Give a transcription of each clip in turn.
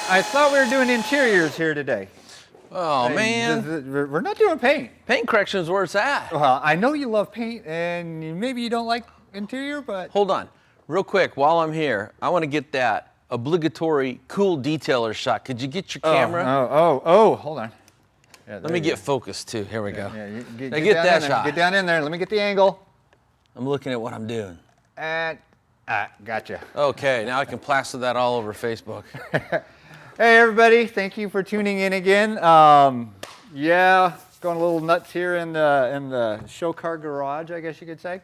I thought we were doing interiors here today. Oh, man. We're not doing paint. Paint correction is where it's at. Well, I know you love paint, and maybe you don't like interior, but... Hold on. Real quick, while I'm here, I want to get that obligatory cool detailer shot. Could you get your camera? Hold on. Yeah, Let me get focused, too. Here we go. Yeah, get that shot. Get down in there. Let me get the angle. I'm looking at what I'm doing. And, gotcha. Okay, now I can plaster that all over Facebook. Hey, everybody. Thank you for tuning in again. Yeah, going a little nuts here in the show car garage, I guess you could say.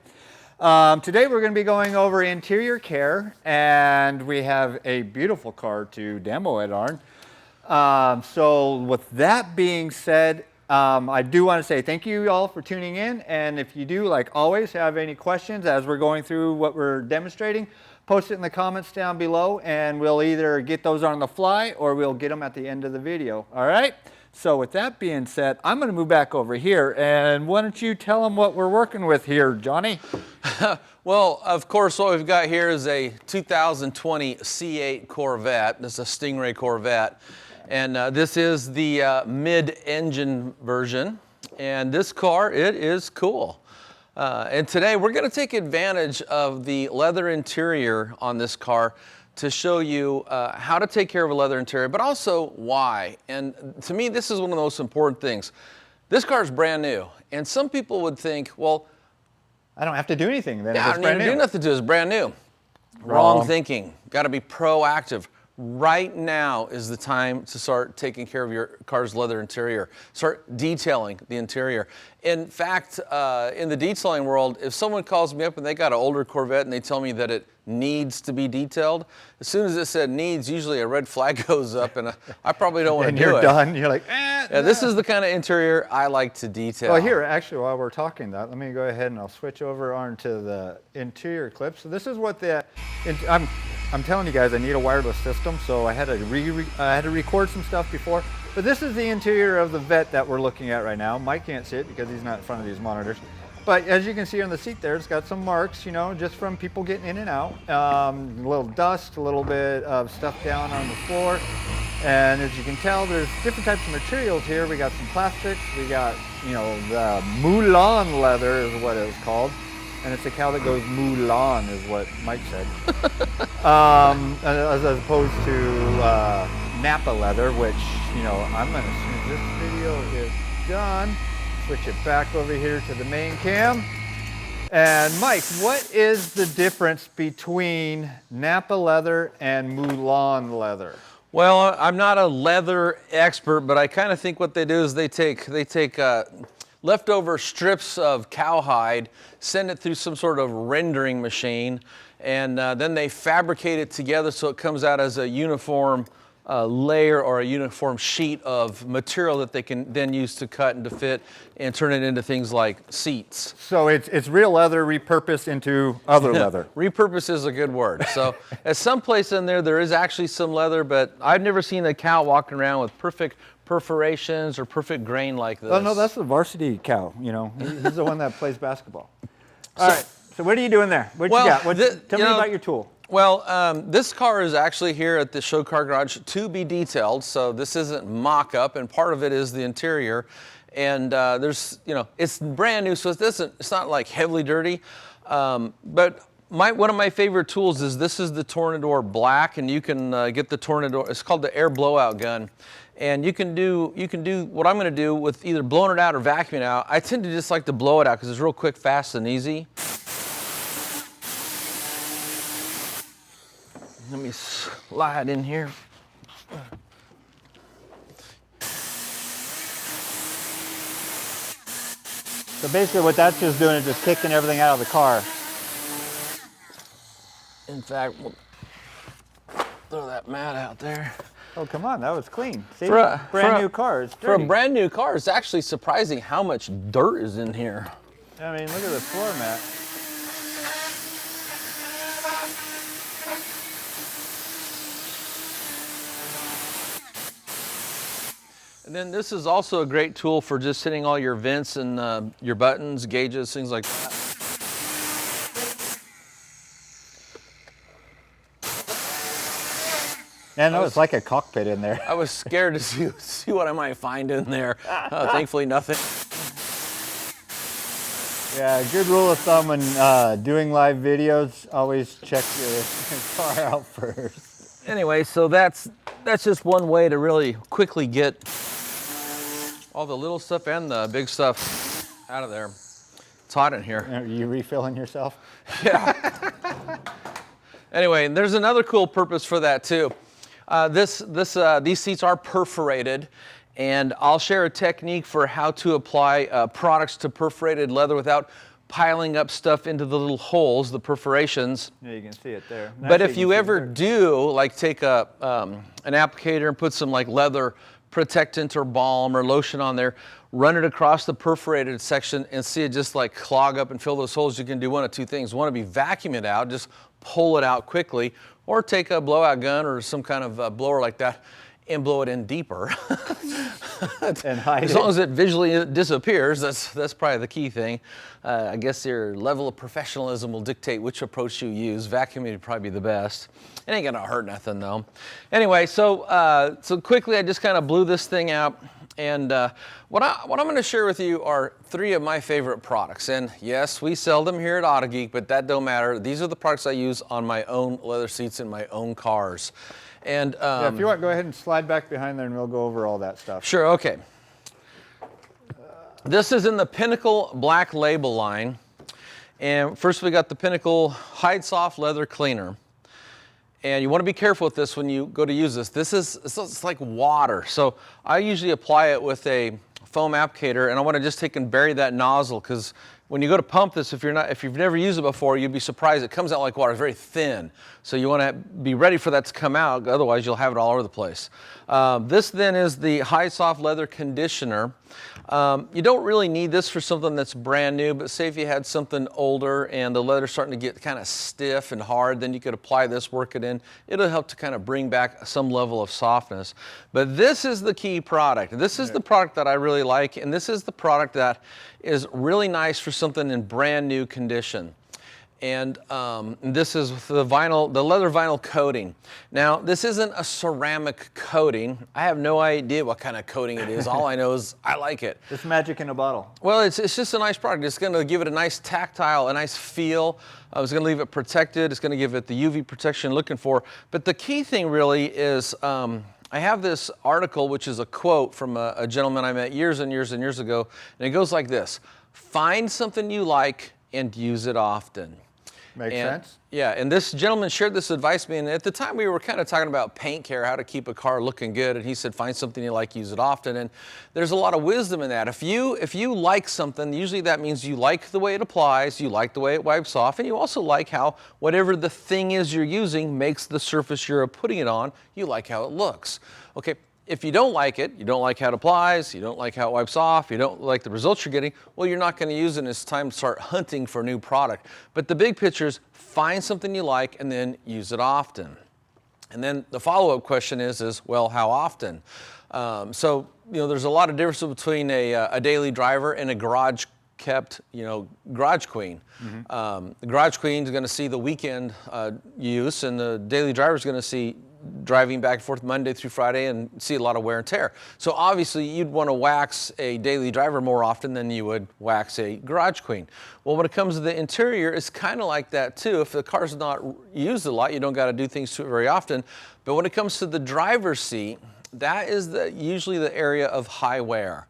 Today we're going to be going over interior care, and we have a beautiful car to demo it on. So with that being said, I do want to say thank you all for tuning in, and if you do, like always, have any questions as we're going through what we're demonstrating, post it in the comments down below, and we'll either get those on the fly or we'll get them at the end of the video. All right? So with that being said, I'm going to move back over here, and why don't you tell them what we're working with here, Johnny? Well, of course, what we've got here is a 2020 C8 Corvette. This is a Stingray Corvette. And this is the mid-engine version. And this car, it is cool. And today we're going to take advantage of the leather interior on this car to show you how to take care of a leather interior, but also why. And to me, this is one of the most important things. This car is brand new. And some people would think, well, I don't have to do anything then. Yeah, I don't need to do nothing to it. It's brand new. Wrong thinking. Got to be proactive. Right now is the time to start taking care of your car's leather interior. Start detailing the interior. In fact, in the detailing world, if someone calls me up and they got an older Corvette and they tell me that it needs to be detailed, as soon as it said needs, usually a red flag goes up, and I probably don't want to do it. And you're done. You're like, Yeah, this is the kind of interior I like to detail. Well, here, actually, while we're talking that, let me go ahead and I'll switch over onto the interior clip. So this is what I'm telling you guys, I need a wireless system, so I had to record some stuff before. But this is the interior of the Vette that we're looking at right now. Mike can't see it because he's not in front of these monitors. But as you can see on the seat there, it's got some marks, you know, just from people getting in and out. A little dust, a little bit of stuff down on the floor. And as you can tell, there's different types of materials here. We got some plastics. We got, you know, the Moulin leather is what it was called. And it's a cow that goes Moulin is what Mike said. As opposed to Napa leather, which, you know, I'm going to, as soon as this video is done, switch it back over here to the main cam. And Mike, what is the difference between Napa leather and Moulin leather? Well, I'm not a leather expert, but I kind of think what they do is they take leftover strips of cowhide, send it through some sort of rendering machine, and then they fabricate it together so it comes out as a uniform layer or a uniform sheet of material that they can then use to cut and to fit and turn it into things like seats. So it's real leather repurposed into other leather. Repurpose is a good word. So at some place in there is actually some leather, but I've never seen a cow walking around with perfect perforations or perfect grain like this. Oh no, that's the varsity cow, you know. He's the one that plays basketball. All right, so what are you doing there? What you got? Tell me about your tool. Well, this car is actually here at the show car garage to be detailed, so this isn't mock-up, and part of it is the interior. And there's, you know, it's brand new, so it's not like heavily dirty. But one of my favorite tools is this is the Tornador Black, and you can get the Tornador. It's called the Air Blowout Gun. And you can do what I'm going to do with either blowing it out or vacuuming it out. I tend to just like to blow it out because it's real quick, fast, and easy. Let me slide in here. So basically what that's just doing is just kicking everything out of the car. In fact, we'll throw that mat out there. Oh, come on, that was clean. See, brand new car, it's dirty. For a brand new car, it's actually surprising how much dirt is in here. I mean, look at the floor mat. And then this is also a great tool for just hitting all your vents and your buttons, gauges, things like that. And no, it's like a cockpit in there. I was scared to see what I might find in there. Thankfully, nothing. Yeah, good rule of thumb when doing live videos, always check your car out first. Anyway, so that's just one way to really quickly get all the little stuff and the big stuff out of there. It's hot in here. Are you refilling yourself? Yeah. Anyway, there's another cool purpose for that too. These seats are perforated, and I'll share a technique for how to apply products to perforated leather without piling up stuff into the little holes, the perforations. Yeah, you can see it there. But if you ever do, like take an applicator and put some like leather protectant or balm or lotion on there, run it across the perforated section and see it just like clog up and fill those holes, you can do one of two things. One would be vacuum it out, just pull it out quickly, or take a blowout gun or some kind of blower like that and blow it in deeper. And hide as long as it visually disappears, that's probably the key thing. I guess your level of professionalism will dictate which approach you use. Vacuuming would probably be the best. It ain't gonna hurt nothing though. Anyway, so quickly I just kind of blew this thing out. And what I'm going to share with you are 3 of my favorite products. And yes, we sell them here at Autogeek, but that don't matter. These are the products I use on my own leather seats in my own cars. And yeah, if you want, go ahead and slide back behind there and we'll go over all that stuff. Sure, okay. This is in the Pinnacle Black Label line. And first we got the Pinnacle Hide Soft Leather Cleaner. And you want to be careful with this when you go to use this. It's like water. So I usually apply it with a foam applicator, and I want to just take and bury that nozzle, because when you go to pump this, if you've never used it before, you'd be surprised. It comes out like water. It's very thin. So you want to be ready for that to come out. Otherwise, you'll have it all over the place. This then is the High Soft Leather Conditioner. You don't really need this for something that's brand new, but say if you had something older and the leather's starting to get kind of stiff and hard, then you could apply this, work it in. It'll help to kind of bring back some level of softness. But this is the key product. This is the product that I really like, and this is the product that is really nice for something in brand new condition. And this is the leather vinyl coating. Now, this isn't a ceramic coating. I have no idea what kind of coating it is. All I know is I like it. It's magic in a bottle. Well, it's just a nice product. It's going to give it a nice tactile, a nice feel. It's going to leave it protected. It's going to give it the UV protection you're looking for. But the key thing really is I have this article, which is a quote from a gentleman I met years and years and years ago, and it goes like this: find something you like and use it often. Makes sense. Yeah, and this gentleman shared this advice with me, and at the time we were kind of talking about paint care, how to keep a car looking good, and he said find something you like, use it often, and there's a lot of wisdom in that. If you like something, usually that means you like the way it applies, you like the way it wipes off, and you also like how whatever the thing is you're using makes the surface you're putting it on, you like how it looks. Okay. If you don't like it, you don't like how it applies, you don't like how it wipes off, you don't like the results you're getting, well, you're not going to use it, and it's time to start hunting for a new product. But the big picture is find something you like and then use it often. And then the follow-up question is well, how often? So, there's a lot of difference between a daily driver and a garage kept, garage queen. Mm-hmm. The garage queen is going to see the weekend use, and the daily driver is going to see driving back and forth Monday through Friday and see a lot of wear and tear. So obviously you'd want to wax a daily driver more often than you would wax a garage queen. Well, when it comes to the interior, it's kind of like that too. If the car's not used a lot, you don't got to do things to it very often. But when it comes to the driver's seat, that is usually the area of high wear.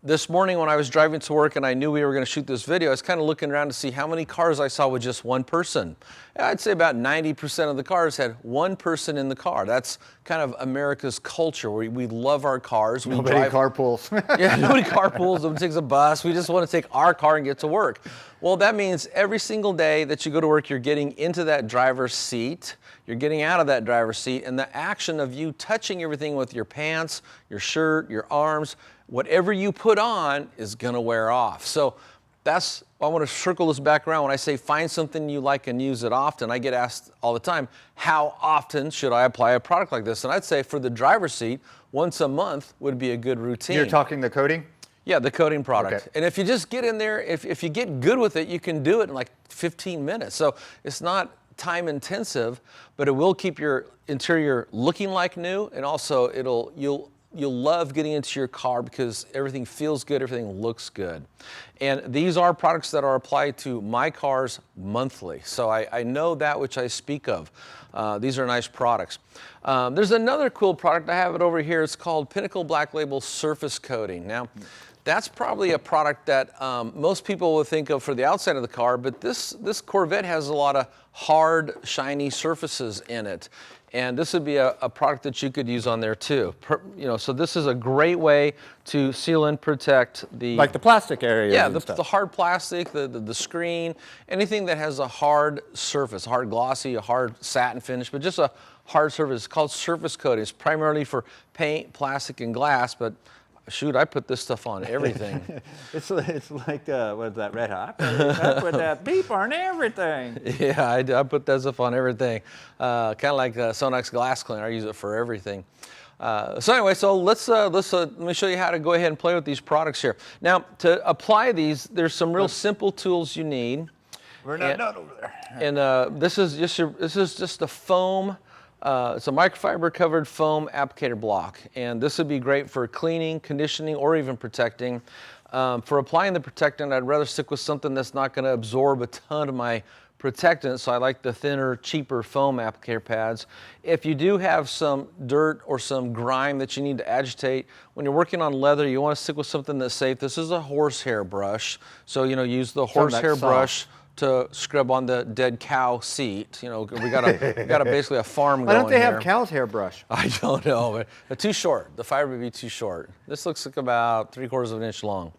This morning when I was driving to work and I knew we were going to shoot this video, I was kind of looking around to see how many cars I saw with just one person. I'd say about 90% of the cars had one person in the car. That's kind of America's culture. We love our cars. Nobody carpools. Yeah, nobody carpools. Nobody takes a bus. We just want to take our car and get to work. Well, that means every single day that you go to work, you're getting into that driver's seat. You're getting out of that driver's seat, and the action of you touching everything with your pants, your shirt, your arms, whatever you put on is going to wear off. So that's, I want to circle this back around. When I say find something you like and use it often, I get asked all the time, how often should I apply a product like this? And I'd say for the driver's seat, once a month would be a good routine. You're talking the coating? Yeah, the coating product. Okay. And if you just get in there, if you get good with it, you can do it in like 15 minutes. So it's not time intensive, but it will keep your interior looking like new, and also you'll love getting into your car because everything feels good, everything looks good. And these are products that are applied to my cars monthly, so I know that which I speak of. These are nice products. There's another cool product, I have it over here, it's called Pinnacle Black Label Surface Coating. Now, that's probably a product that most people will think of for the outside of the car, but this Corvette has a lot of hard, shiny surfaces in it. And this would be a product that you could use on there too. So this is a great way to seal and protect the... Like the plastic area. Yeah, the hard plastic, the screen, anything that has a hard surface, hard glossy, a hard satin finish, but just a hard surface. It's called surface coating. It's primarily for paint, plastic, and glass, but shoot, I put this stuff on everything. it's like, what is that, Red Hot? I put that beep on everything. Yeah, I put that stuff on everything. Kind of like Sonax Glass Cleaner. I use it for everything. So anyway, so let me show you how to go ahead and play with these products here. Now, to apply these, there's some real simple tools you need. We're not done over there. And this is just a foam. It's a microfiber covered foam applicator block, and this would be great for cleaning, conditioning, or even protecting. For applying the protectant, I'd rather stick with something that's not going to absorb a ton of my protectant, so I like the thinner, cheaper foam applicator pads. If you do have some dirt or some grime that you need to agitate, when you're working on leather, you want to stick with something that's safe. This is a horsehair brush, so use the horsehair brush to scrub on the dead cow seat. We got a basically a farm going here. Why don't they have cow's hair brush? I don't know, but too short. The fiber would be too short. This looks like about 3/4 of an inch long.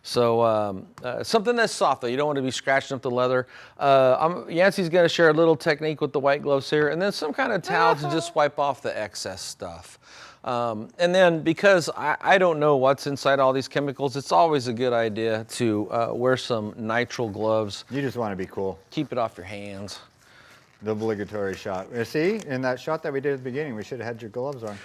So something that's soft though. You don't want to be scratching up the leather. Yancy's going to share a little technique with the white gloves here, and then some kind of towel to just wipe off the excess stuff. And then because I don't know what's inside all these chemicals, it's always a good idea to wear some nitrile gloves. You just want to be cool. Keep it off your hands. The obligatory shot. See, in that shot that we did at the beginning, we should have had your gloves on.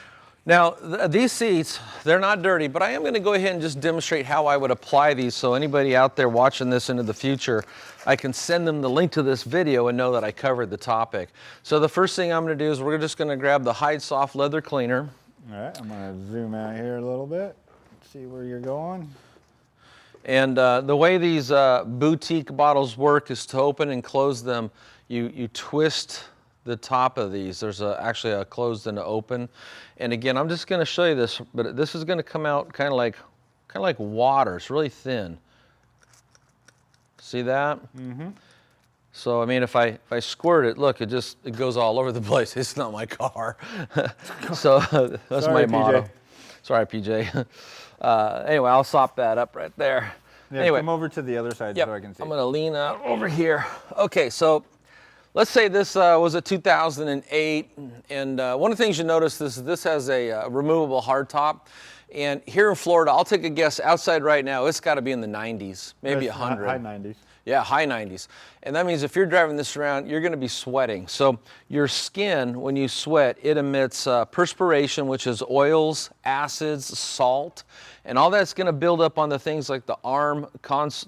Now, these seats, they're not dirty, but I am going to go ahead and just demonstrate how I would apply these, so anybody out there watching this into the future, I can send them the link to this video and know that I covered the topic. So the first thing I'm going to do is we're just going to grab the Hide Soft Leather Cleaner. All right, I'm going to zoom out here a little bit, see where you're going. And the way these boutique bottles work is to open and close them, you twist the top of these. There's actually a closed and an open. And again, I'm just going to show you this, but this is going to come out kind of like water. It's really thin. See that? Mm-hmm. So I mean, if I squirt it, look, it goes all over the place. It's not my car. So that's Sorry, my motto. PJ. Sorry, PJ. Anyway, I'll sop that up right there. Yeah, anyway, come over to the other side so I can see. I'm going to lean out over here. Okay, so let's say this was a 2008, and one of the things you notice is this has a removable hardtop. And here in Florida, I'll take a guess, outside right now, it's got to be in the 90s, maybe 100. High 90s. Yeah, high 90s. And that means if you're driving this around, you're going to be sweating. So your skin, when you sweat, it emits perspiration, which is oils, acids, salt, and all that's going to build up on the things like the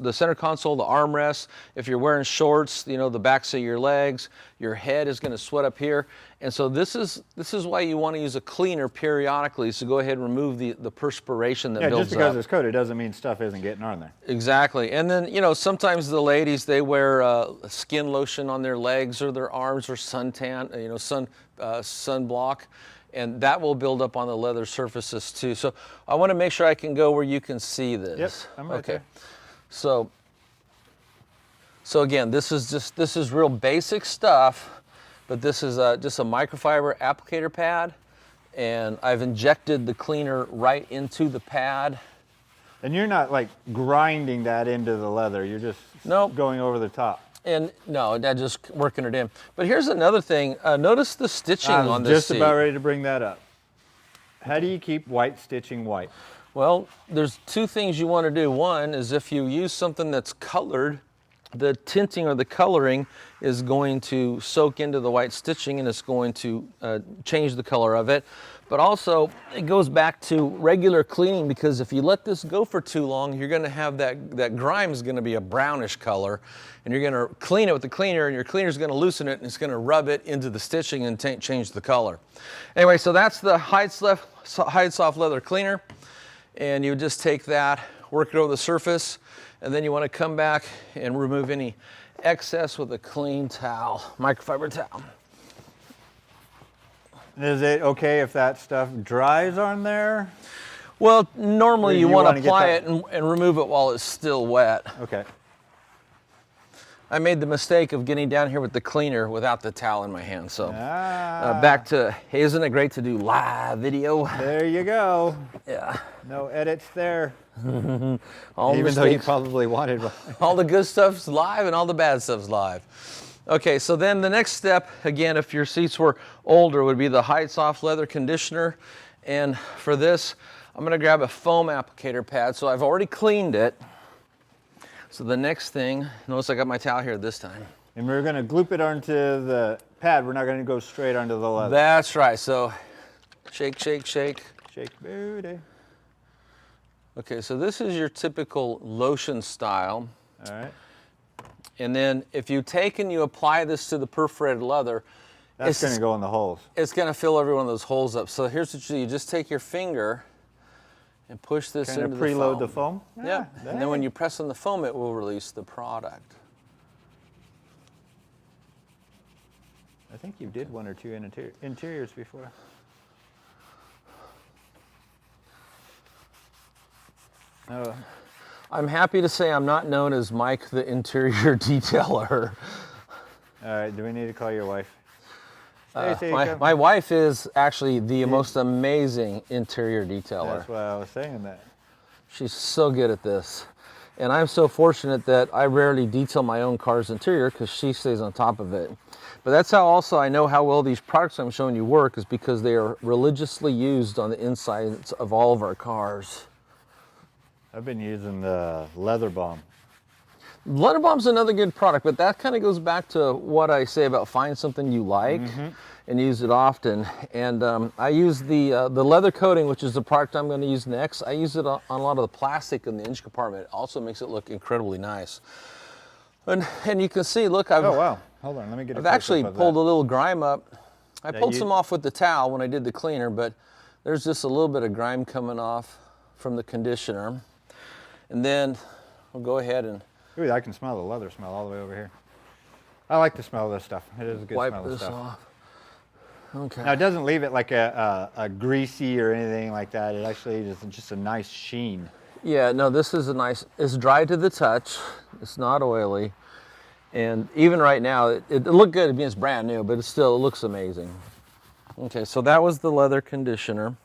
the center console, the armrest. If you're wearing shorts, the backs of your legs, your head is going to sweat up here. And so this is why you want to use a cleaner periodically, is to go ahead and remove the perspiration that builds up. Yeah, just because it's coated doesn't mean stuff isn't getting on there. Exactly. And then, sometimes the ladies, they wear skin lotion on their legs or their arms or suntan, sunblock, and that will build up on the leather surfaces too. So I want to make sure I can go where you can see this. Yep, I'm right there. So again, this is real basic stuff, but this is just a microfiber applicator pad, and I've injected the cleaner right into the pad. And you're not like grinding that into the leather, you're just going over the top. And no, that's just working it in. But here's another thing. Notice the stitching on this seat. Just about ready to bring that up. How do you keep white stitching white? Well, there's two things you want to do. One is if you use something that's colored, the tinting or the coloring is going to soak into the white stitching, and it's going to change the color of it. But also, it goes back to regular cleaning, because if you let this go for too long, you're going to have that grime is going to be a brownish color, and you're going to clean it with the cleaner, and your cleaner is going to loosen it, and it's going to rub it into the stitching and change the color. Anyway, so that's the Hide Soft Leather Cleaner, and you just take that, work it over the surface, and then you want to come back and remove any excess with a clean towel, microfiber towel. Is it okay if that stuff dries on there? Well, normally Or you you want wanna to get apply that- it and remove it while it's still wet. Okay. I made the mistake of getting down here with the cleaner without the towel in my hand. So Ah, back to, hey, isn't it great to do live video? there you go. Yeah. No edits there. All Even though you mistakes, probably wanted one. all the good stuff's live and all the bad stuff's live. Okay, so then the next step, again, if your seats were older, would be the Hide Soft Leather Conditioner. And for this, I'm gonna grab a foam applicator pad. So I've already cleaned it. So the next thing, notice I got my towel here this time. And we're gonna gloop it onto the pad. We're not gonna go straight onto the leather. That's right, so shake, shake, shake. Shake booty. Okay, so this is your typical lotion style. All right. And then if you take and you apply this to the perforated leather, That's gonna go in the holes. it's gonna fill every one of those holes up. So here's what you do. You just take your finger and push this Kind into of the foam. preload the foam. Yeah, Ah, and then when you press on the foam, it will release the product. I think you did one or two interiors before. Oh, I'm happy to say I'm not known as Mike the interior detailer. all right. Do we need to call your wife? Stacey, come. My wife is actually the most amazing interior detailer. That's why I was saying that. She's so good at this. And I'm so fortunate that I rarely detail my own car's interior because she stays on top of it. But that's how also I know how well these products I'm showing you work, is because they are religiously used on the insides of all of our cars. I've been using the Leather Balm. Leather Balm's another good product, but that kind of goes back to what I say about find something you like and use it often. And I use the leather coating, which is the product I'm going to use next. I use it on a lot of the plastic in the engine compartment. It also makes it look incredibly nice. And you can see, look, Oh wow! Hold on, let me get. I've actually pulled a little grime up. I pulled you- some off with the towel when I did the cleaner, but there's just a little bit of grime coming off from the conditioner. And then we'll go ahead and Ooh, I can smell the leather smell all the way over here. I like the smell of this stuff. It is a good wipe smell of this stuff. off. Okay. Now it doesn't leave it like a greasy or anything like that. It actually is just a nice sheen. Yeah, no, this is a nice, it's dry to the touch. It's not oily. And even right now, it looked good. I mean, it's brand new, but it still looks amazing. Okay, so that was the leather conditioner.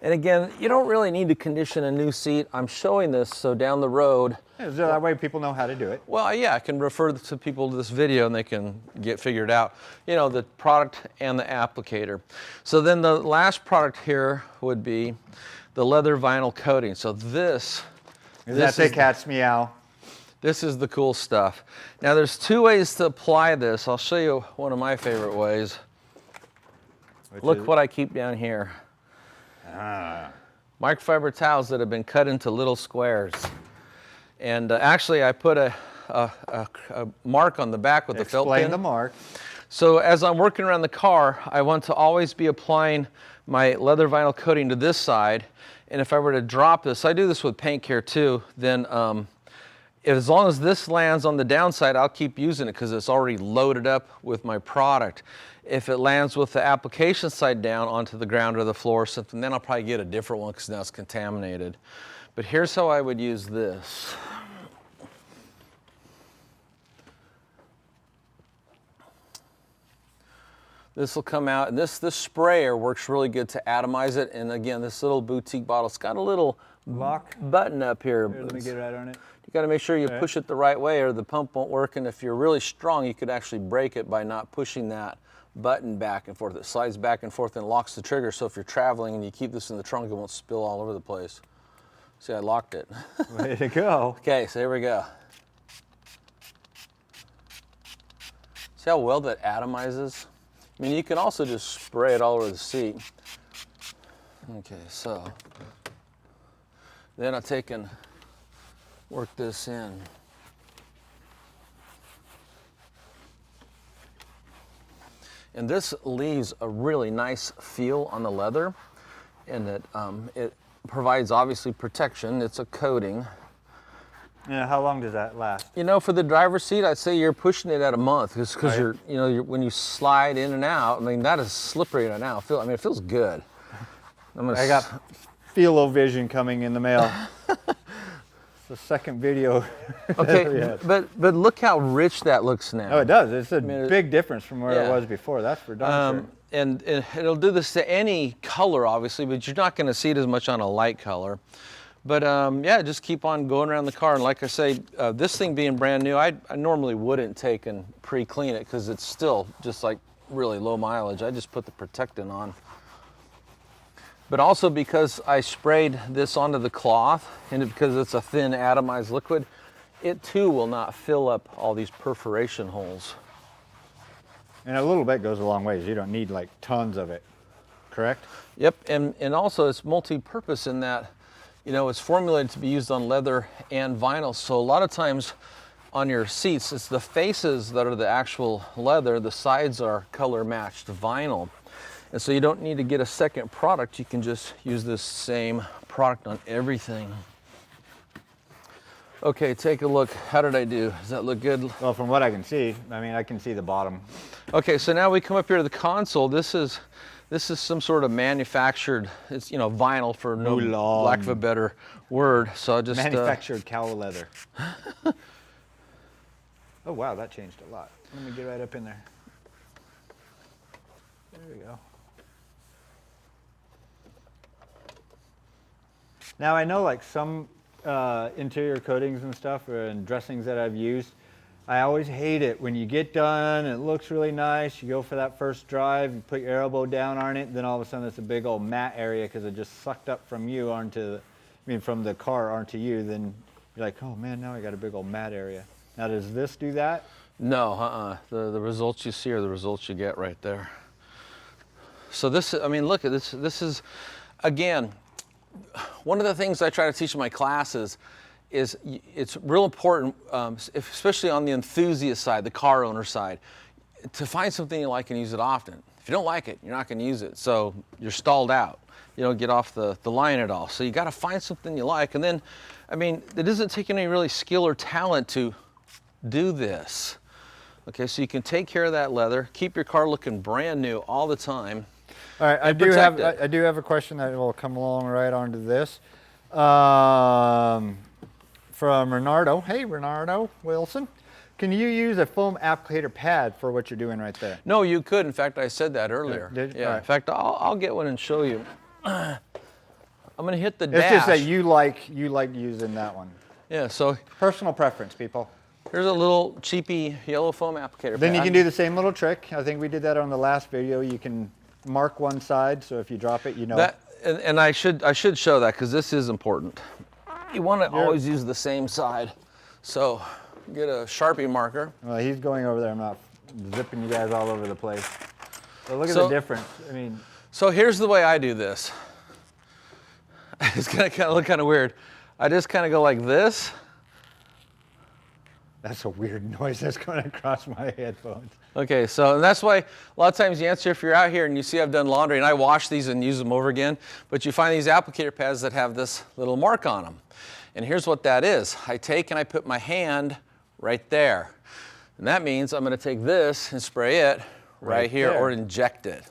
And again, you don't really need to condition a new seat. I'm showing this so down the road. Yeah, so that way people know how to do it. Well, yeah, I can refer to people to this video and they can get figured out, you know, the product and the applicator. So then the last product here would be the leather vinyl coating. So this That's a cat's meow. This is the cool stuff. Now there's two ways to apply this. I'll show you one of my favorite ways. Look what I keep down here. Microfiber towels that have been cut into little squares. And actually I put a mark on the back with the felt Explain pin. the mark. So as I'm working around the car, I want to always be applying my leather vinyl coating to this side. And if I were to drop this, I do this with paint care too, then as long as this lands on the downside, I'll keep using it because it's already loaded up with my product. If it lands with the application side down onto the ground or the floor or something, then I'll probably get a different one because now it's contaminated. But here's how I would use this. This will come out, and this sprayer works really good to atomize it. And again, this little boutique bottle, it's got a little Lock. button up here. Here, let me get right on it. You got to make sure you Okay. push it the right way or the pump won't work. And if you're really strong, you could actually break it by not pushing that button back and forth. It slides back and forth and locks the trigger. So if you're traveling and you keep this in the trunk, it won't spill all over the place. See, I locked it. Way to go. Okay, so here we go. See how well that atomizes? I mean, you can also just spray it all over the seat. Okay, so then I take and work this in. And this leaves a really nice feel on the leather, and that it provides obviously protection. It's a coating. Yeah, how long does that last? You know, for the driver's seat, I'd say you're pushing it at a month, because you're, when you slide in and out, I mean, that is slippery right now. I mean, it feels good. I got Feel-O-Vision coming in the mail. It's the second video. Okay, but look how rich that looks now. Oh, it does. It's a big difference from where it was before. That's for darn sure. And it'll do this to any color, obviously, but you're not going to see it as much on a light color. But yeah, just keep on going around the car. And like I say, this thing being brand new, I normally wouldn't take and pre-clean it because it's still just like really low mileage. I just put the Protectant on. But also because I sprayed this onto the cloth, and because it's a thin atomized liquid, it too will not fill up all these perforation holes. And a little bit goes a long ways. You don't need like tons of it, correct? Yep, and also it's multi-purpose in that, you know, it's formulated to be used on leather and vinyl. So a lot of times on your seats, it's the faces that are the actual leather, the sides are color matched vinyl. And so you don't need to get a second product. You can just use this same product on everything. Okay, take a look. How did I do? Does that look good? Well, from what I can see, I mean, I can see the bottom. Okay, so now we come up here to the console. This is some sort of manufactured, it's, you know, vinyl for no lack of a better word. So I just manufactured cow leather. Oh wow, that changed a lot. Let me get right up in there. There we go. Now I know like some interior coatings and stuff and dressings that I've used, I always hate it when you get done, it looks really nice, you go for that first drive, you put your elbow down on it, then all of a sudden it's a big old matte area because it just sucked up from you onto, from the car onto you, then you're like, oh man, now I got a big old matte area. Now does this do that? No, the results you see are the results you get right there. So this, I mean, look at this. This is, again, one of the things I try to teach in my classes is it's real important, especially on the enthusiast side, the car owner side, to find something you like and use it often. If you don't like it, you're not going to use it. So you're stalled out. You don't get off the line at all. So you got to find something you like. And then, I mean, it doesn't take any really skill or talent to do this. Okay, so you can take care of that leather, keep your car looking brand new all the time. All right, I do have a question that will come along right onto this. From Renardo. Hey, Renardo Wilson. Can you use a foam applicator pad for what you're doing right there? No, you could. In fact, I said that earlier. Did you? Yeah. Right. In fact, I'll get one and show you. I'm going to hit the dash. It's just that you like using that one. Yeah. So personal preference, people. Here's a little cheapy yellow foam applicator pad. Then you can do the same little trick. I think we did that on the last video. You can mark one side, so if you drop it, you know. That, and I should show that because this is important. You want to always use the same side. So get a Sharpie marker. Well, he's going over there. I'm not zipping you guys all over the place. So look at the difference. I mean. So here's the way I do this. It's going to kind of look kind of weird. I just kind of go like this. That's a weird noise that's going across my headphones. Okay, so that's why a lot of times you answer if you're out here and you see I've done laundry and I wash these and use them over again, but you find these applicator pads that have this little mark on them. And here's what that is. I take and I put my hand right there. And that means I'm going to take this and spray it right here or inject it.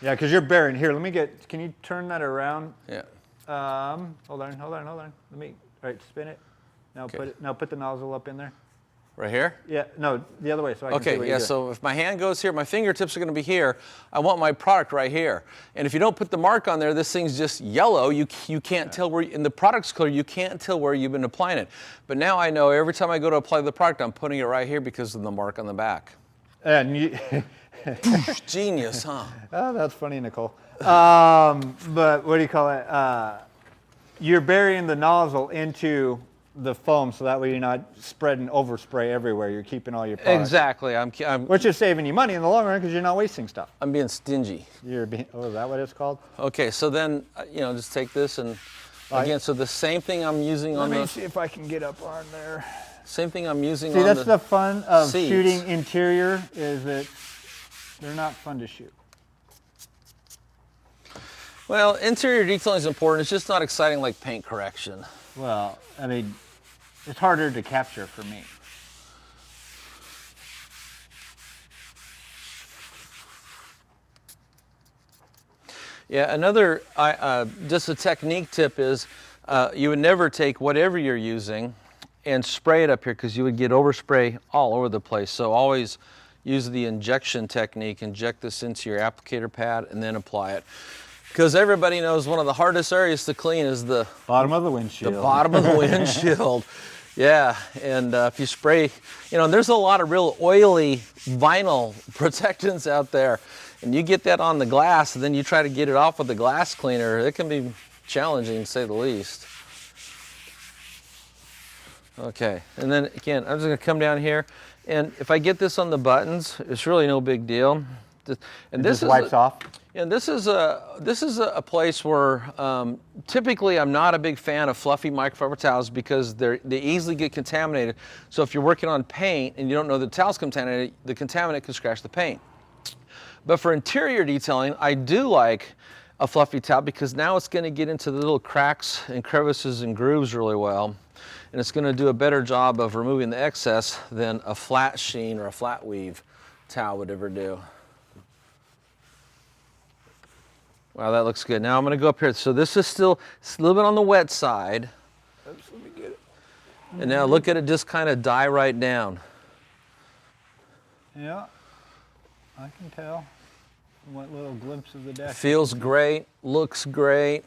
Yeah, because you're burying. Here, let me get, can you turn that around? Yeah. Hold on. Let me, spin it. Now put the nozzle up in there. Right here? Yeah, no, the other way so I can see what you're doing. So if my hand goes here, my fingertips are going to be here. I want my product right here. And if you don't put the mark on there, this thing's just yellow. You can't tell where, in the product's color, you can't tell where you've been applying it. But now I know every time I go to apply the product, I'm putting it right here because of the mark on the back. And you... Genius, huh? Oh, that's funny, Nicole. But what do you call it? You're burying the nozzle into the foam so that way you're not spreading overspray everywhere. You're keeping all your products. Exactly. Which is saving you money in the long run because you're not wasting stuff. I'm being stingy. Oh, is that what it's called? Okay, so then, just take this and, again, so the same thing I'm using on the... Let me see if I can get up on there. Same thing I'm using on the See, that's the fun of seats. shooting interior, is that they're not fun to shoot. Well, interior detailing is important. It's just not exciting like paint correction. Well, I mean, it's harder to capture for me. Yeah, another, just a technique tip is you would never take whatever you're using and spray it up here because you would get overspray all over the place. So always use the injection technique. Inject this into your applicator pad and then apply it. Because everybody knows one of the hardest areas to clean is the bottom of the windshield. The bottom of the windshield. Yeah, and if you spray, there's a lot of real oily vinyl protectants out there. And you get that on the glass, and then you try to get it off with the glass cleaner. It can be challenging, to say the least. Okay, and then again, I'm just gonna come down here, and if I get this on the buttons, it's really no big deal. And this just wipes off. And this is a place where typically I'm not a big fan of fluffy microfiber towels because they easily get contaminated. So if you're working on paint and you don't know the towel's contaminated, the contaminant can scratch the paint. But for interior detailing, I do like a fluffy towel because now it's going to get into the little cracks and crevices and grooves really well. And it's going to do a better job of removing the excess than a flat sheen or a flat weave towel would ever do. Wow, that looks good. Now I'm going to go up here. So this is still a little bit on the wet side. Oops, let me get it. And now look at it just kind of die right down. Yeah, I can tell. What little glimpse of the dash. Feels great, looks great.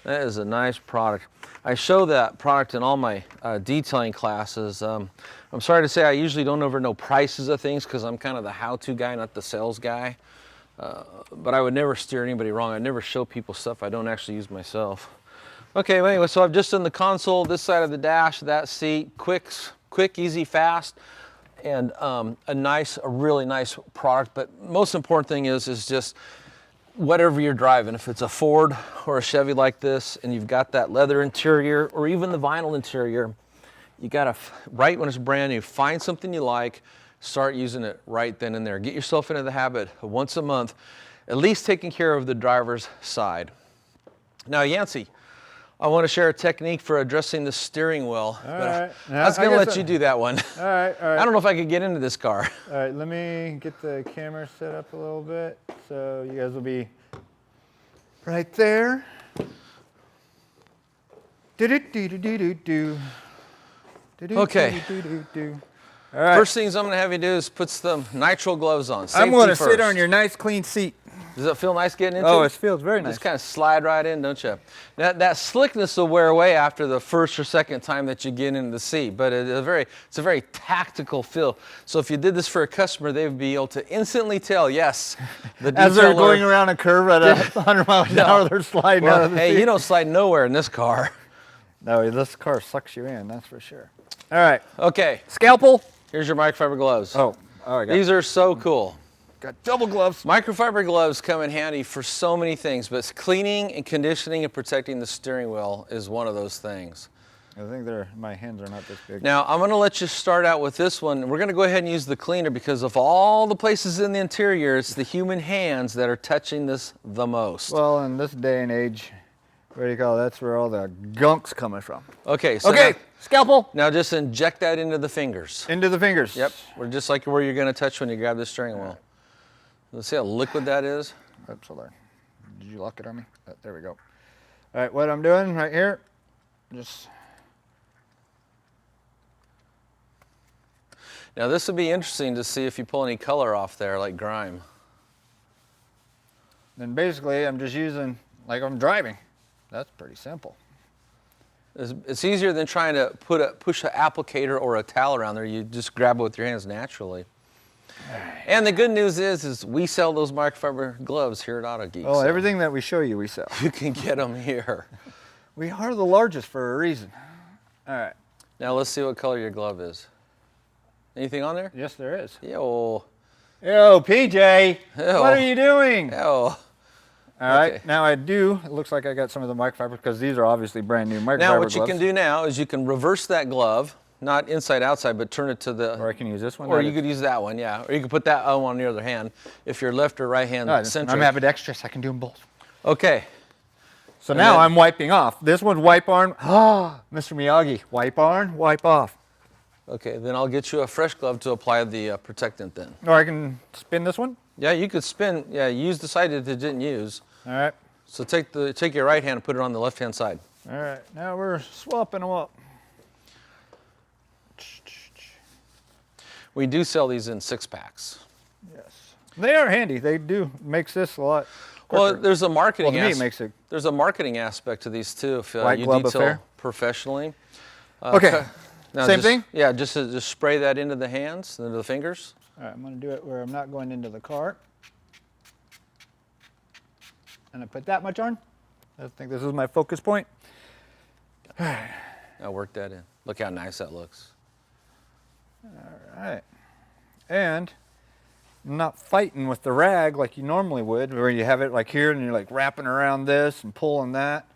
That is a nice product. I show that product in all my detailing classes. I'm sorry to say I usually don't ever know prices of things because I'm kind of the how-to guy, not the sales guy. But I would never steer anybody wrong. I'd never show people stuff I don't actually use myself. Okay, well, anyway, so I've just done the console, this side of the dash, that seat, quick, easy, fast, and a really nice product. But most important thing is just whatever you're driving, if it's a Ford or a Chevy like this, and you've got that leather interior or even the vinyl interior, you gotta, right when it's brand new, find something you like, start using it right then and there. Get yourself into the habit of once a month, at least taking care of the driver's side. Now, Yancy, I want to share a technique for addressing the steering wheel. All right. I was going to let you do that one. All right. I don't know if I could get into this car. All right, let me get the camera set up a little bit so you guys will be right there. Okay. All right. First things I'm going to have you do is put some nitrile gloves on. I'm going to Safety sit first. on your nice clean seat. Does it feel nice getting into? Oh, it feels very nice. Just kind of slide right in, don't you? That slickness will wear away after the first or second time that you get into the seat, but it's a very tactical feel. So if you did this for a customer, they would be able to instantly tell, yes, the As they're detailer- going around a curve at 100 miles an hour, they're sliding out of the hey, seat. you don't slide nowhere in this car. No, this car sucks you in, that's for sure. All right. Okay, Scalpel. here's your microfiber gloves. Oh, I got These are so cool. Got double gloves. Microfiber gloves come in handy for so many things, but cleaning and conditioning and protecting the steering wheel is one of those things. I think my hands are not this big. Now, I'm going to let you start out with this one. We're going to go ahead and use the cleaner because of all the places in the interior, it's the human hands that are touching this the most. Well, in this day and age, what do you call it? That's where all the gunk's coming from. Okay, so Okay, scalpel. now just inject that into the fingers. Into the fingers. Yep, we're just like where you're going to touch when you grab the steering wheel. Let's see how liquid that is. Oops, hold on. Did you lock it on me? Oh, there we go. All right, what I'm doing right here, just... Now this would be interesting to see if you pull any color off there, like grime. Then basically I'm just using, like I'm driving. That's pretty simple. It's easier than trying to push an applicator or a towel around there. You just grab it with your hands naturally. And the good news is we sell those microfiber gloves here at Autogeek. Oh, so everything that we show you, we sell. you can get them here. We are the largest for a reason. All right. Now let's see what color your glove is. Anything on there? Yes, there is. Yo. Yo, PJ, Ew. what are you doing? Ew. All right, now it looks like I got some of the microfiber because these are obviously brand new microfiber Now what gloves. you can do now is you can reverse that glove, not inside outside, but turn it to the. Or I can use this one. Or you could use that one, yeah. Or you could put that on the other hand if you're left or right hand centric. I'm ambidextrous. I can do them both. Okay. So now I'm wiping off. This one's wipe on. Ah, Mr. Miyagi, wipe on, wipe off. Okay, then I'll get you a fresh glove to apply the protectant then. Or I can spin this one. Yeah, you could spin. Yeah, use the side that it didn't use. All right. So take your right hand and put it on the left hand side. All right. Now we're swapping them up. We do sell these in 6-packs. Yes. They are handy. They do makes this a lot quicker. Well, there's a marketing. Well, to me, it makes it. There's a marketing aspect to these too. If White you glove detail affair? professionally. Okay. Now Same thing? Yeah, just spray that into the hands, into the fingers. All right, I'm going to do it where I'm not going into the car. And I put that much on. I think this is my focus point. Now work that in. Look how nice that looks. All right. And I'm not fighting with the rag like you normally would, where you have it like here and you're like wrapping around this and pulling that.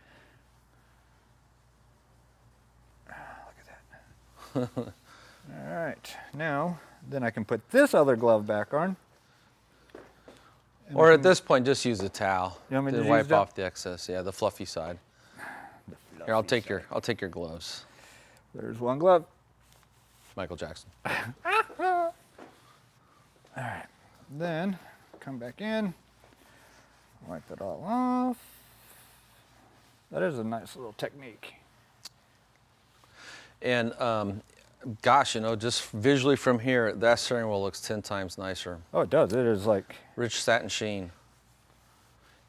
Look at that. All right. Now, then I can put this other glove back on. Or at this point, just use a towel. You want me to Then use wipe that? off the excess. Yeah, the fluffy side. Here, I'll take your gloves. There's one glove. Michael Jackson. All right. Then come back in. Wipe it all off. That is a nice little technique. And gosh, you know, just visually from here, that steering wheel looks 10 times nicer. Oh, it does. It is like Rich satin sheen.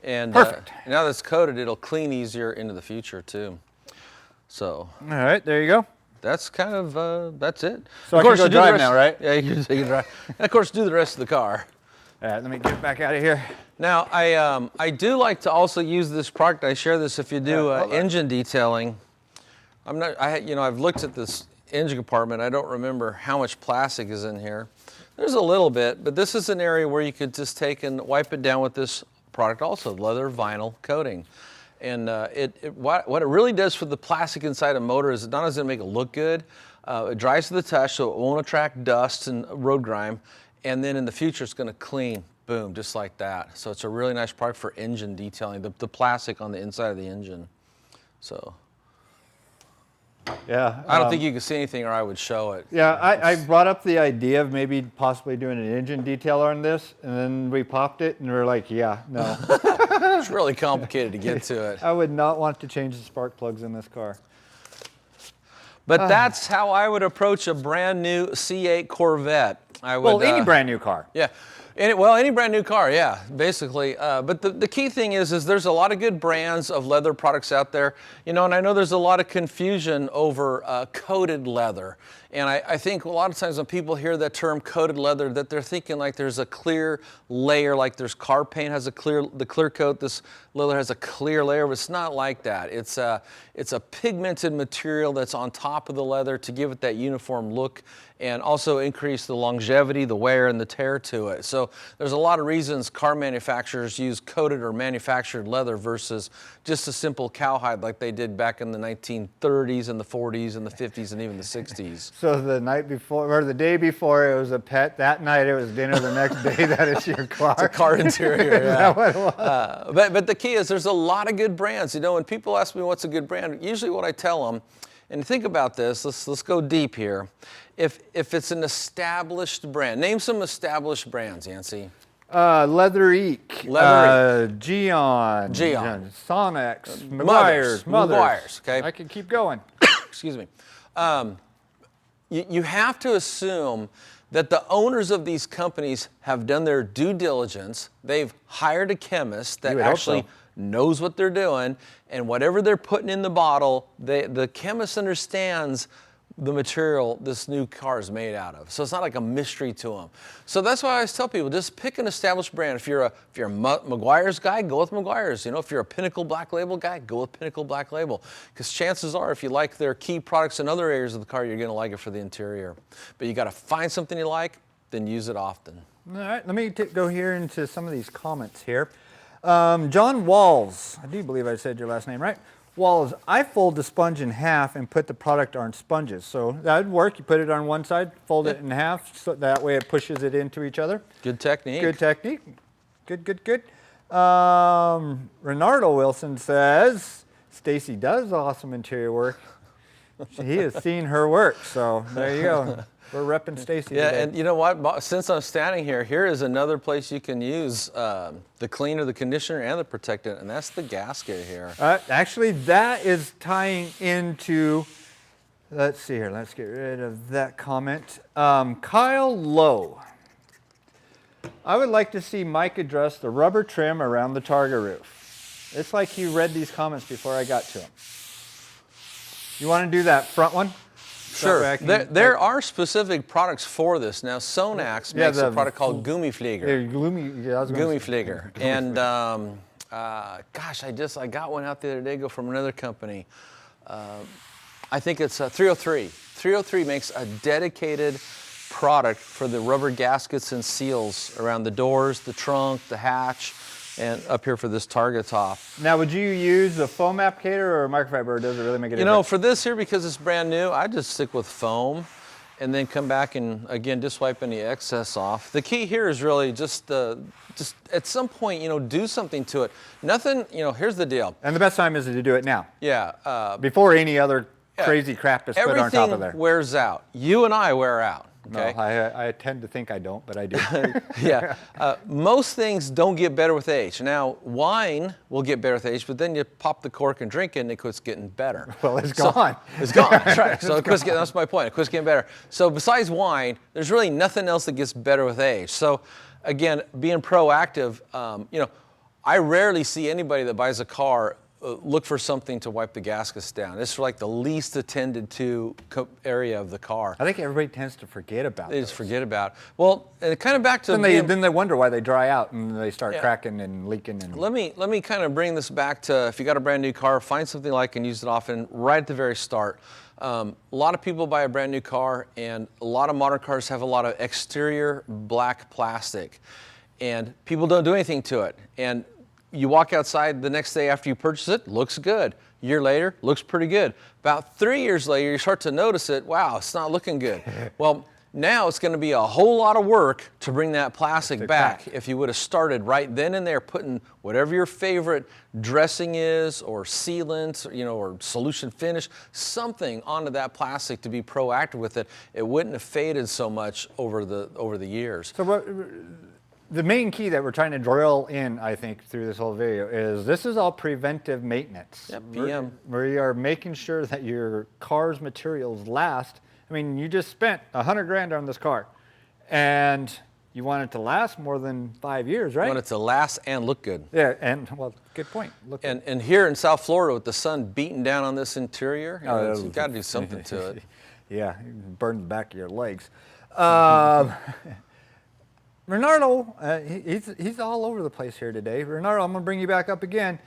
And perfect. Now that's coated, it'll clean easier into the future too. So. All right, there you go. That's kind of, that's it. So of course, I can go you do the drive rest, now, right? Yeah, you can drive. And of course, do the rest of the car. All right, let me get back out of here. Now, I do like to also use this product. I share this if you do engine detailing. I've looked at this engine compartment. I don't remember how much plastic is in here. There's a little bit, but this is an area where you could just take and wipe it down with this product also, leather vinyl coating. And what it really does for the plastic inside a motor is not only does it make it look good, it dries to the touch so it won't attract dust and road grime. And then in the future, it's going to clean, boom, just like that. So it's a really nice product for engine detailing, the plastic on the inside of the engine. So. Yeah. I don't think you can see anything or I would show it. Yeah, I brought up the idea of maybe possibly doing an engine detail on this, and then we popped it, and we were like, yeah, no. It's really complicated to get to it. I would not want to change the spark plugs in this car. But that's how I would approach a brand new C8 Corvette. Well, any brand new car. Yeah. Any brand new car, yeah, basically. But the key thing is there's a lot of good brands of leather products out there, you know, and I know there's a lot of confusion over coated leather. And I think a lot of times when people hear that term coated leather, that they're thinking like there's a clear layer, like there's car paint has the clear coat, this leather has a clear layer, but it's not like that. It's a pigmented material that's on top of the leather to give it that uniform look and also increase the longevity, the wear, and the tear to it. So there's a lot of reasons car manufacturers use coated or manufactured leather versus just a simple cowhide like they did back in the 1930s and the 40s and the 50s and even the 60s. So the night before, or the day before, it was a pet. That night it was dinner. The next day, that is your car. It's a car interior, yeah. Is that what it was? But the key is there's a lot of good brands. You know, when people ask me what's a good brand, usually what I tell them, and think about this, let's go deep here. If it's an established brand, name some established brands, Yancy. Leathereek, Geon, Sonex, Meguiar's, Meguiar's, okay. I can keep going. Excuse me. You have to assume that the owners of these companies have done their due diligence. They've hired a chemist that actually knows what they're doing, and whatever they're putting in the bottle, the chemist understands the material this new car is made out of. So it's not like a mystery to them. So that's why I always tell people, just pick an established brand. If you're a Meguiar's guy, go with Meguiar's. You know, if you're a Pinnacle Black Label guy, go with Pinnacle Black Label. Because chances are, if you like their key products in other areas of the car, you're going to like it for the interior. But you got to find something you like, then use it often. All right, let me go here into some of these comments here. John Walls, I do believe I said your last name right. Walls, I fold the sponge in half and put the product on sponges. So that would work. You put it on one side, fold it in half, so that way it pushes it into each other. Good technique. Good technique. Good, good, good. Renardo Wilson says, Stacy does awesome interior work. He has seen her work, so there you go. We're repping Stacy today. And you know what? Since I'm standing here, here is another place you can use the cleaner, the conditioner, and the protectant, and that's the gasket here. Actually, that is tying into, let's see here, let's get rid of that comment. Kyle Lowe. I would like to see Mike address the rubber trim around the Targa roof. It's like he read these comments before I got to him. You want to do that front one? Sure. There are specific products for this. Now, Sonax makes a product called Gummiflieger. Gummiflieger. And gosh, I got one out the other day from another company. I think it's 303. 303 makes a dedicated product for the rubber gaskets and seals around the doors, the trunk, the hatch, and up here for this Targa top. Now, would you use a foam applicator or a microfiber, or does it really make a difference? You know, for this here, because it's brand new, I just stick with foam and then come back and, again, just wipe any excess off. The key here is really just at some point, you know, do something to it. Nothing, you know, here's the deal. And the best time is to do it now. Yeah. Before any other crazy crap is put on top of there. Everything wears out. You and I wear out. Okay. No, I tend to think I don't, but I do. Yeah. Most things don't get better with age. Now, wine will get better with age, but then you pop the cork and drink it, and it quits getting better. Well, it's gone. It's gone. That's right. So that's my point. It quits getting better. So besides wine, there's really nothing else that gets better with age. So again, being proactive, you know, I rarely see anybody that buys a car look for something to wipe the gaskets down. It's like the least attended to area of the car. I think everybody tends to forget about it. They just forget about it. Well, and kind of back to then they wonder why they dry out and they start cracking and leaking. And let me kind of bring this back to, if you got a brand new car, find something like and use it often right at the very start. A lot of people buy a brand new car, and a lot of modern cars have a lot of exterior black plastic, and people don't do anything to it. And you walk outside the next day after you purchase it, looks good. A year later, looks pretty good. About 3 years later, you start to notice it, wow, it's not looking good. Well, now it's going to be a whole lot of work to bring that plastic back. If you would have started right then and there putting whatever your favorite dressing is, or sealant, you know, or solution finish, something onto that plastic to be proactive with it, it wouldn't have faded so much over the years. So the main key that we're trying to drill in, I think, through this whole video is this is all preventive maintenance. Yep, PM. We are making sure that your car's materials last. I mean, you just spent $100,000 on this car, and you want it to last more than 5 years, right? You want it to last and look good. Yeah, and well, good point. And here in South Florida, with the sun beating down on this interior, you've got to do something to it. Yeah, burn the back of your legs. Renardo, he's all over the place here today. Renardo, I'm going to bring you back up again.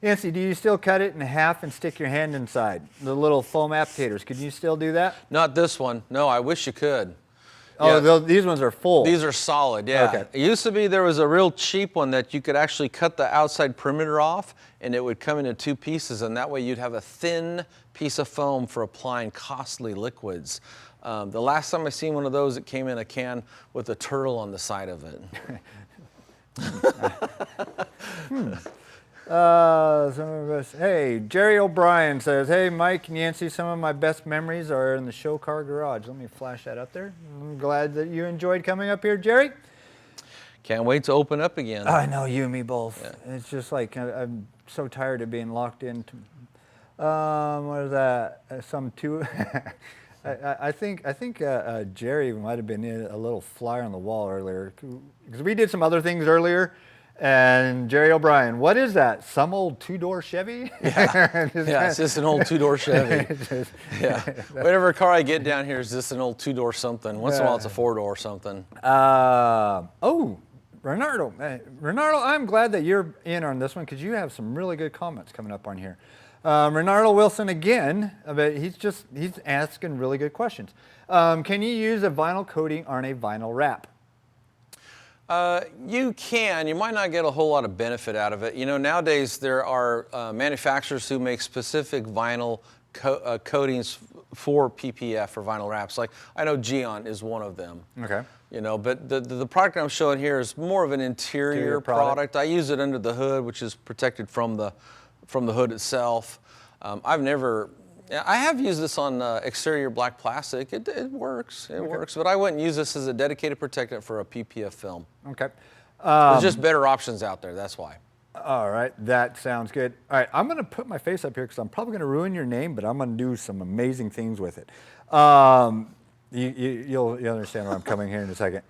Yancy, do you still cut it in half and stick your hand inside? The little foam applicators, could you still do that? Not this one. No, I wish you could. Oh, yeah. These ones are full. These are solid, yeah. Okay. It used to be there was a real cheap one that you could actually cut the outside perimeter off, and it would come into 2 pieces, and that way you'd have a thin piece of foam for applying costly liquids. The last time I seen one of those, it came in a can with a turtle on the side of it. Hey, Jerry O'Brien says, hey, Mike and Yancy, some of my best memories are in the show car garage. Let me flash that up there. I'm glad that you enjoyed coming up here, Jerry. Can't wait to open up again. I know, you and me both. Yeah. It's just like, I'm so tired of being locked into, what is that? Some two. I think Jerry might have been a little fly on the wall earlier, because we did some other things earlier, And Jerry O'Brien, what is that? Some old two-door Chevy? Yeah, it's just an old two-door Chevy. Yeah, whatever car I get down here is just an old two-door something. Once in a while, it's a four-door something. Renardo, Renardo, I'm glad that you're in on this one because you have some really good comments coming up on here. Renardo Wilson again, but he's asking really good questions. Can you use a vinyl coating on a vinyl wrap? You can. You might not get a whole lot of benefit out of it. You know, nowadays there are manufacturers who make specific vinyl coatings for PPF, for vinyl wraps. Like, I know Geon is one of them. Okay. You know, but the product I'm showing here is more of an interior product. I use it under the hood, which is protected from the hood itself. I have used this on exterior black plastic. It works. It works. But I wouldn't use this as a dedicated protectant for a PPF film. Okay. There's just better options out there. That's why. All right. That sounds good. All right. I'm going to put my face up here because I'm probably going to ruin your name, but I'm going to do some amazing things with it. You'll understand where I'm coming here in a second.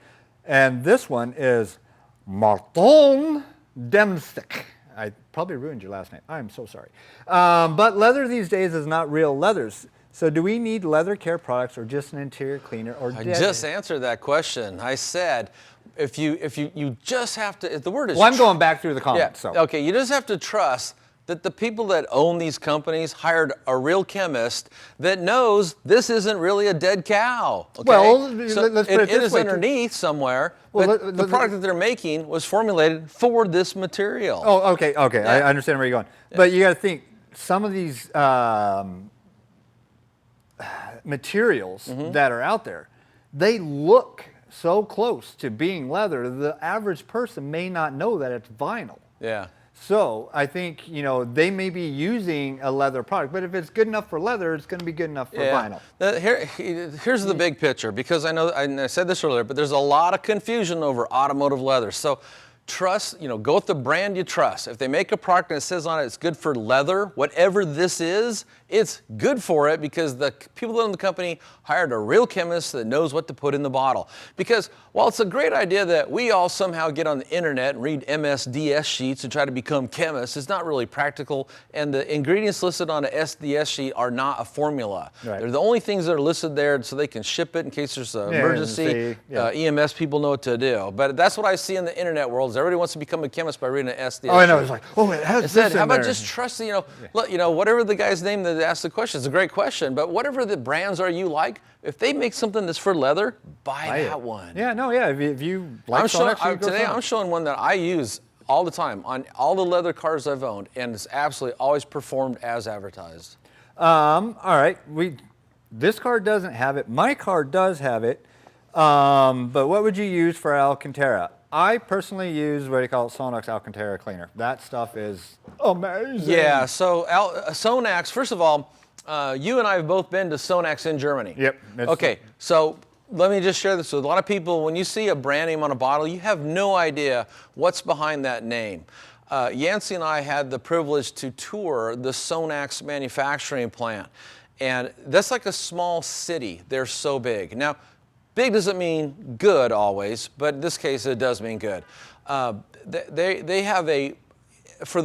And this one is Martin Demstick. I probably ruined your last name. I'm so sorry. But leather these days is not real leathers. So do we need leather care products or just an interior cleaner? Or I just answered that question. I said, if you just have to, if the word is. Well, I'm going back through the comments. Yeah, so. okay, you just have to trust that the people that own these companies hired a real chemist that knows this isn't really a dead cow. Okay? Well, so let's put it this it is way. Underneath somewhere, Well, but the product that they're making was formulated for this material. Oh, okay. Yeah. I understand where you're going. Yeah. But you got to think, some of these materials that are out there, they look so close to being leather, the average person may not know that it's vinyl. Yeah. So I think, you know, they may be using a leather product, but if it's good enough for leather, it's going to be good enough for vinyl. Here's the big picture, because I know, I said this earlier, but there's a lot of confusion over automotive leather. So trust, go with the brand you trust. If they make a product and it says on it it's good for leather, whatever this is, it's good for it because the people that own the company hired a real chemist that knows what to put in the bottle. Because while it's a great idea that we all somehow get on the internet and read MSDS sheets and try to become chemists, it's not really practical, and the ingredients listed on a SDS sheet are not a formula. Right. They're the only things that are listed there so they can ship it in case there's an emergency. EMS people know what to do. But that's what I see in the internet world, is everybody wants to become a chemist by reading an SDS sheet. Oh, I know. It's like, oh, it has this in how about there. just trust, whatever the guy's name that asked the question, it's a great question, but whatever the brands are you like, if they make something that's for leather, buy that one. Yeah, no, yeah. If you like today I'm showing one that I use all the time on all the leather cars I've owned, and it's absolutely always performed as advertised. All right. This car doesn't have it. My car does have it. But what would you use for Alcantara? I personally use what do you call it, Sonax Alcantara Cleaner. That stuff is amazing. Yeah, so Sonax, first of all, you and I have both been to Sonax in Germany. Yep. Okay, so let me just share this with a lot of people. When you see a brand name on a bottle, you have no idea what's behind that name. Yancy and I had the privilege to tour the Sonax manufacturing plant, and that's like a small city. They're so big. Now, big doesn't mean good always, but in this case it does mean good. They have for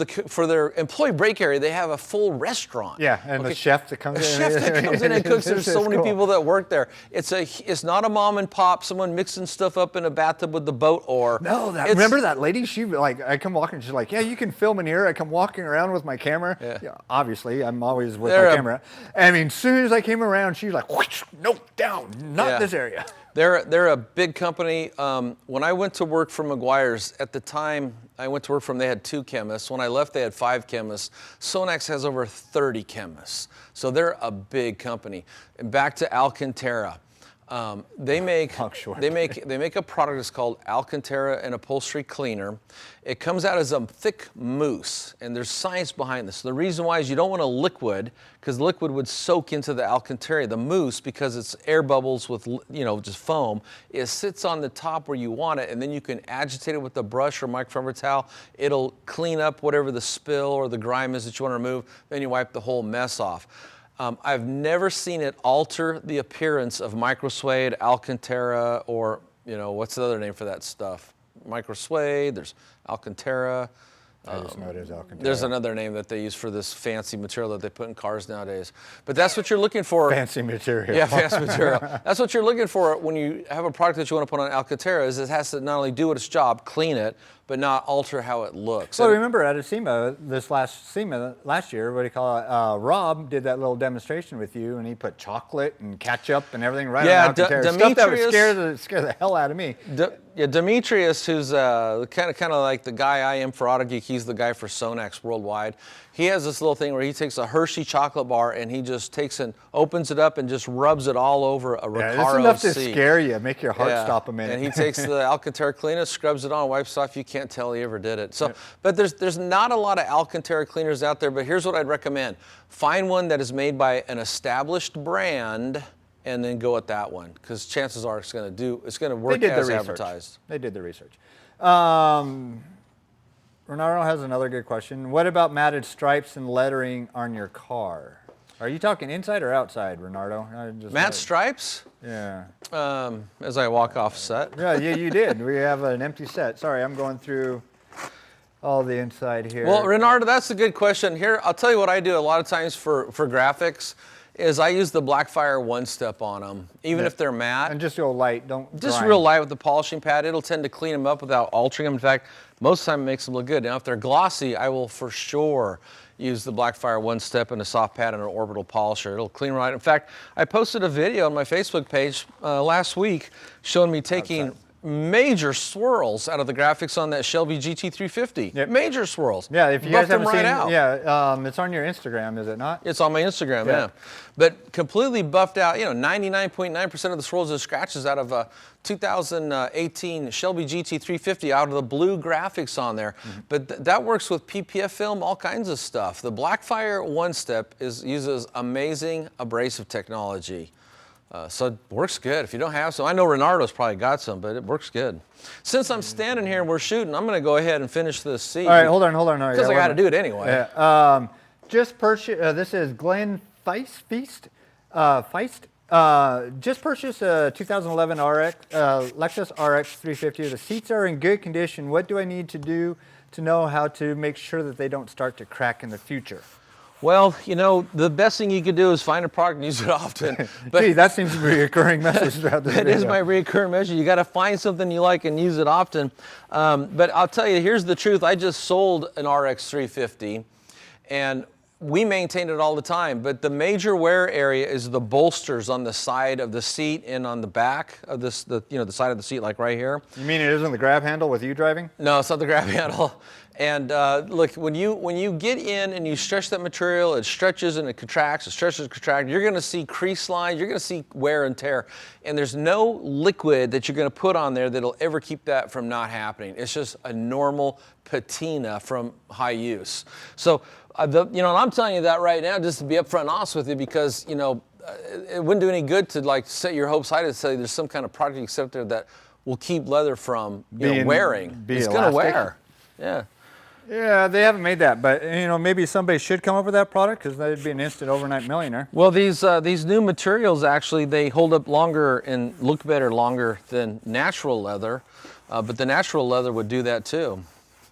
their employee break area, they have a full restaurant. Yeah, and the chef that comes in. The chef that comes in and cooks. There's so many people that work there. It's not a mom and pop, someone mixing stuff up in a bathtub with the boat oar. No, remember that lady? I come walking, she's like, yeah, you can film in here. I come walking around with my camera. Yeah, obviously, I'm always with my camera. I mean, as soon as I came around, she's like, whoosh, no, down, not this area. They're a big company. When I went to work for McGuire's, at the time I went to work for them, they had 2 chemists. When I left, they had 5 chemists. Sonax has over 30 chemists. So they're a big company. And back to Alcantara. They make a product that's called Alcantara and Upholstery Cleaner. It comes out as a thick mousse, and there's science behind this. The reason why is you don't want a liquid, because the liquid would soak into the Alcantara. The mousse, because it's air bubbles with just foam, it sits on the top where you want it, and then you can agitate it with a brush or microfiber towel. It'll clean up whatever the spill or the grime is that you want to remove. Then you wipe the whole mess off. I've never seen it alter the appearance of microsuede, Alcantara, or what's the other name for that stuff? micro suede, there's Alcantara. I just know it is Alcantara. There's another name that they use for this fancy material that they put in cars nowadays. But that's what you're looking for. Fancy material. Yeah, fancy material. That's what you're looking for when you have a product that you want to put on Alcantara, is it has to not only do its job, clean it, but not alter how it looks. Well, remember at a SEMA, last year, what do you call it? Rob did that little demonstration with you, and he put chocolate and ketchup and everything right on Alcantara. Stuff that would scare the hell out of me. Yeah, Demetrius, who's kind of like the guy I am for Autogeek, he's the guy for Sonax worldwide. He has this little thing where he takes a Hershey chocolate bar and he just takes and opens it up and just rubs it all over a Recaro it's enough seat. to scare you, make your heart stop a minute. And he takes the Alcantara Cleaner, scrubs it on, wipes it off. You can't tell he ever did it. So, but there's not a lot of Alcantara cleaners out there. But here's what I'd recommend: find one that is made by an established brand, and then go at that one, because chances are it's going to work as advertised. They did the research. Renardo has another good question. What about matted stripes and lettering on your car? Are you talking inside or outside, Renardo? Matte stripes? Yeah. As I walk off set. Yeah, you did. We have an empty set. Sorry, I'm going through all the inside here. Well, Renardo, that's a good question. Here, I'll tell you what I do a lot of times for graphics is I use the Blackfire one-step on them, even if they're matte. And just go light, don't Just grind. real light with the polishing pad. It'll tend to clean them up without altering them. In fact, most of the time it makes them look good. Now, if they're glossy, I will for sure use the Blackfire one-step and a soft pad and an orbital polisher. It'll clean right. In fact, I posted a video on my Facebook page last week showing me taking major swirls out of the graphics on that Shelby GT350. Yep. Major swirls. Yeah, if you guys haven't seen, out. it's on your Instagram, is it not? It's on my Instagram, yeah. But completely buffed out, 99.9% of the swirls and scratches out of a 2018 Shelby GT350 out of the blue graphics on there. But that works with PPF film, all kinds of stuff. The Blackfire one-step uses amazing abrasive technology. So it works good. If you don't have some, I know Renardo's probably got some, but it works good. Since I'm standing here and we're shooting, I'm going to go ahead and finish this seat. All right, hold on. Because I got to do it anyway. Yeah. Just purchase. This is Glenn Feist. Just purchased a 2011 Lexus RX 350. The seats are in good condition. What do I need to do to know how to make sure that they don't start to crack in the future? Well, the best thing you could do is find a product and use it often. But gee, that seems to be a recurring message throughout this video. It is my recurring message. You got to find something you like and use it often. But I'll tell you, here's the truth. I just sold an RX 350, and we maintain it all the time. But the major wear area is the bolsters on the side of the seat and on the back of the side of the seat, like right here. You mean it isn't the grab handle with you driving? No, it's not the grab handle. And look, when you get in and you stretch that material, it stretches and it contracts, it stretches and contracts. You're going to see crease lines, you're going to see wear and tear. And there's no liquid that you're going to put on there that'll ever keep that from not happening. It's just a normal patina from high use. So, and I'm telling you that right now just to be upfront and honest with you, because, it wouldn't do any good to like set your hopes high to say there's some kind of product you set up there that will keep leather from wearing. It's going to wear. Yeah. Yeah, they haven't made that, but maybe somebody should come up with that product, because that'd be an instant overnight millionaire. Well, these new materials actually, they hold up longer and look better longer than natural leather, but the natural leather would do that too.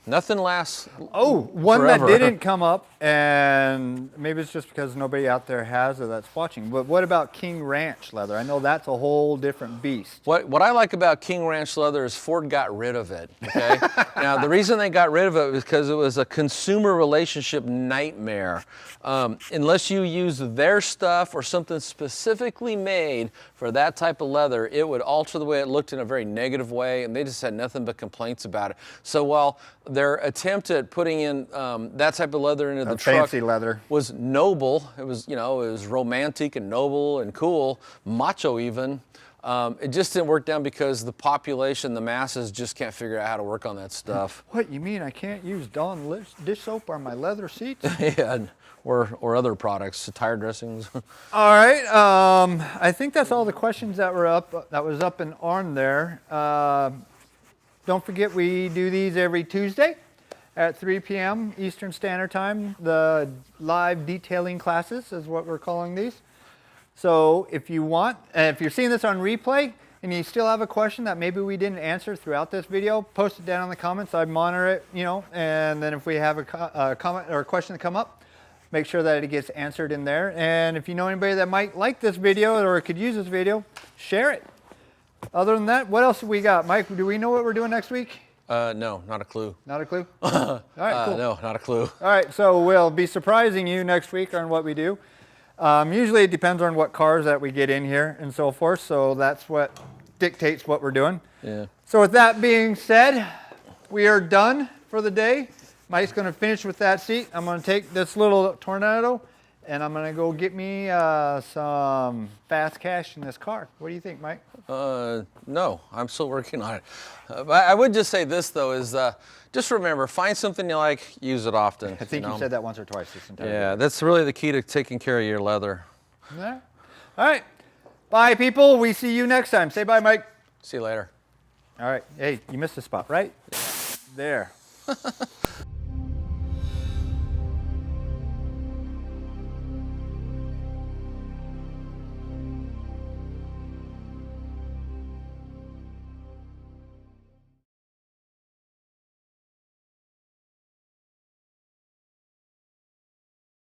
Nothing lasts. Oh, one forever. that didn't come up, and maybe it's just because nobody out there has it that's watching, but what about King Ranch leather? I know that's a whole different beast. What I like about King Ranch leather is Ford got rid of it, okay? Now, the reason they got rid of it was because it was a consumer relationship nightmare. Unless you use their stuff or something specifically made for that type of leather, it would alter the way it looked in a very negative way, and they just had nothing but complaints about it. So while their attempt at putting in that type of leather into the truck fancy leather was noble, it was it was romantic and noble and cool, macho even. It just didn't work down because the population, the masses, just can't figure out how to work on that stuff. What, you mean I can't use Dawn dish soap on my leather seats? Yeah, or other products, tire dressings. All right, I think that's all the questions that were up. That was up and on there. Don't forget, we do these every Tuesday at 3 p.m. Eastern Standard Time. The live detailing classes is what we're calling these. So if you want, if you're seeing this on replay, and you still have a question that maybe we didn't answer throughout this video, post it down in the comments. I monitor it, you know, and then if we have a comment or a question to come up, make sure that it gets answered in there. And if you know anybody that might like this video or could use this video, share it. Other than that, what else have we got? Mike, do we know what we're doing next week? No, not a clue. Not a clue? All right, cool. No, not a clue. All right, so we'll be surprising you next week on what we do. Usually it depends on what cars that we get in here and so forth, so that's what dictates what we're doing. Yeah. So with that being said, we are done for the day. Mike's going to finish with that seat. I'm going to take this little Tornado and I'm going to go get me some fast cash in this car. What do you think, Mike? No, I'm still working on it. I would just say this though is just remember, find something you like, use it often. I think you said that once or twice this entire Yeah, that's really the key to taking care of your leather. Yeah. All right. Bye, people. We see you next time. Say bye, Mike. See you later. All right. Hey, you missed a spot, right? There.